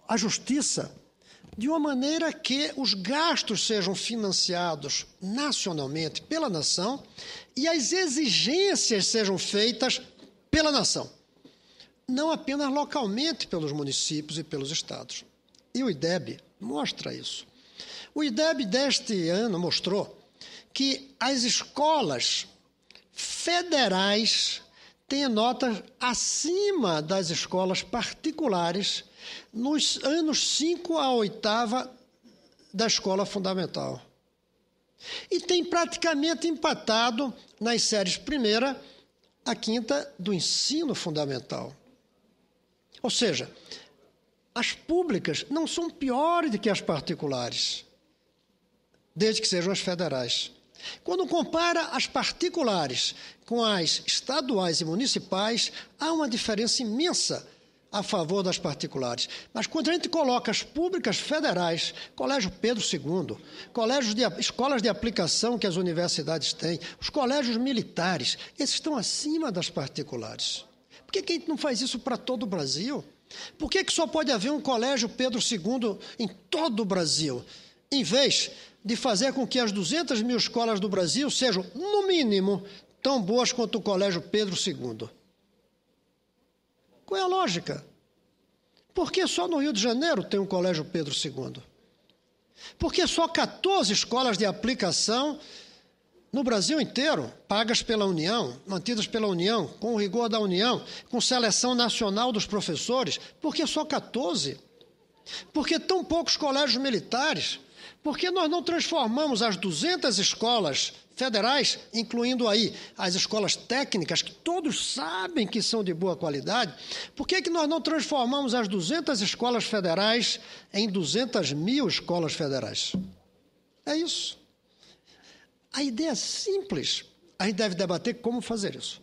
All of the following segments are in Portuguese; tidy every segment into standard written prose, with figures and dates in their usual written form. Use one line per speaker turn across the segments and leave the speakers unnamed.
a justiça de uma maneira que os gastos sejam financiados nacionalmente pela nação e as exigências sejam feitas pela nação, não apenas localmente pelos municípios e pelos estados. E o IDEB mostra isso. O IDEB deste ano mostrou que as escolas federais têm notas acima das escolas particulares nos anos 5 a 8ª da escola fundamental. E tem praticamente empatado nas séries 1ª a 5ª do ensino fundamental. Ou seja, as públicas não são piores do que as particulares, desde que sejam as federais. Quando compara as particulares com as estaduais e municipais, há uma diferença imensa a favor das particulares. Mas quando a gente coloca as públicas federais, Colégio Pedro II, escolas de aplicação que as universidades têm, os colégios militares, esses estão acima das particulares. Por que a gente não faz isso para todo o Brasil? Por que só pode haver um Colégio Pedro II em todo o Brasil, em vez de fazer com que as 200 mil escolas do Brasil sejam, no mínimo, tão boas quanto o Colégio Pedro II? Qual é a lógica? Por que só no Rio de Janeiro tem um Colégio Pedro II? Por que só 14 escolas de aplicação no Brasil inteiro, pagas pela União, mantidas pela União, com o rigor da União, com seleção nacional dos professores? Por que só 14? Por que tão poucos colégios militares? Por que nós não transformamos as 200 escolas federais, incluindo aí as escolas técnicas, que todos sabem que são de boa qualidade, por que nós não transformamos as 200 escolas federais em 200 mil escolas federais? É isso. A ideia é simples. A gente deve debater como fazer isso.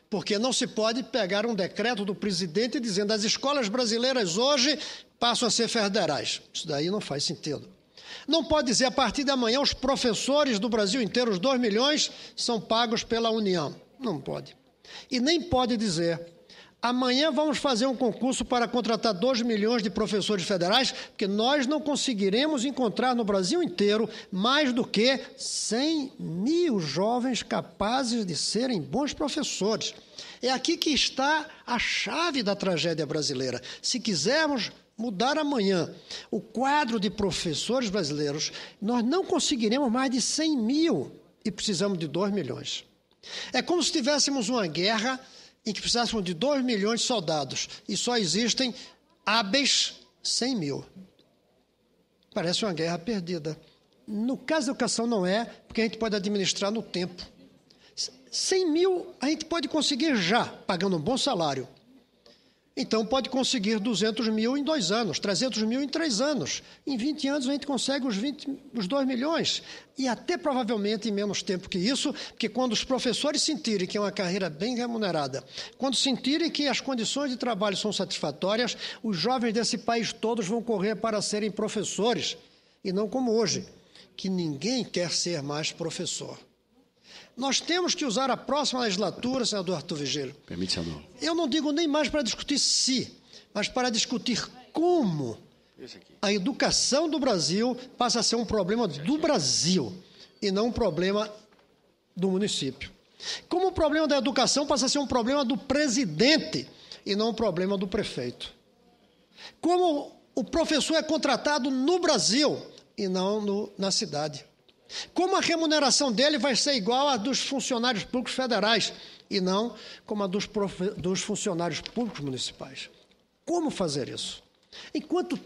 Porque não se pode pegar um decreto do presidente dizendo as escolas brasileiras hoje passam a ser federais. Isso daí não faz sentido. Não pode dizer, a partir de amanhã, os professores do Brasil inteiro, os 2 milhões, são pagos pela União. Não pode. E nem pode dizer, amanhã vamos fazer um concurso para contratar 2 milhões de professores federais, porque nós não conseguiremos encontrar no Brasil inteiro mais do que 100 mil jovens capazes de serem bons professores. É aqui que está a chave da tragédia brasileira. Se quisermos mudar amanhã o quadro de professores brasileiros, nós não conseguiremos mais de 100 mil e precisamos de 2 milhões. É como se tivéssemos uma guerra em que precisássemos de 2 milhões de soldados e só existem hábeis 100 mil. Parece uma guerra perdida. No caso da educação não é, porque a gente pode administrar no tempo. 100 mil a gente pode conseguir já, pagando um bom salário. Então, pode conseguir 200 mil em 2 anos, 300 mil em 3 anos. Em 20 anos, a gente consegue os 2 milhões. E até provavelmente em menos tempo que isso, porque quando os professores sentirem que é uma carreira bem remunerada, quando sentirem que as condições de trabalho são satisfatórias, os jovens desse país todos vão correr para serem professores. E não como hoje, que ninguém quer ser mais professor. Nós temos que usar a próxima legislatura, senador Arthur Vigílio.
Permite, senador.
Eu não digo nem mais para discutir se, mas para discutir como a educação do Brasil passa a ser um problema do Brasil e não um problema do município. Como o problema da educação passa a ser um problema do presidente e não um problema do prefeito. Como o professor é contratado no Brasil e não na cidade. Como a remuneração dele vai ser igual à dos funcionários públicos federais e não como a dos funcionários públicos municipais. Como fazer isso? Enquanto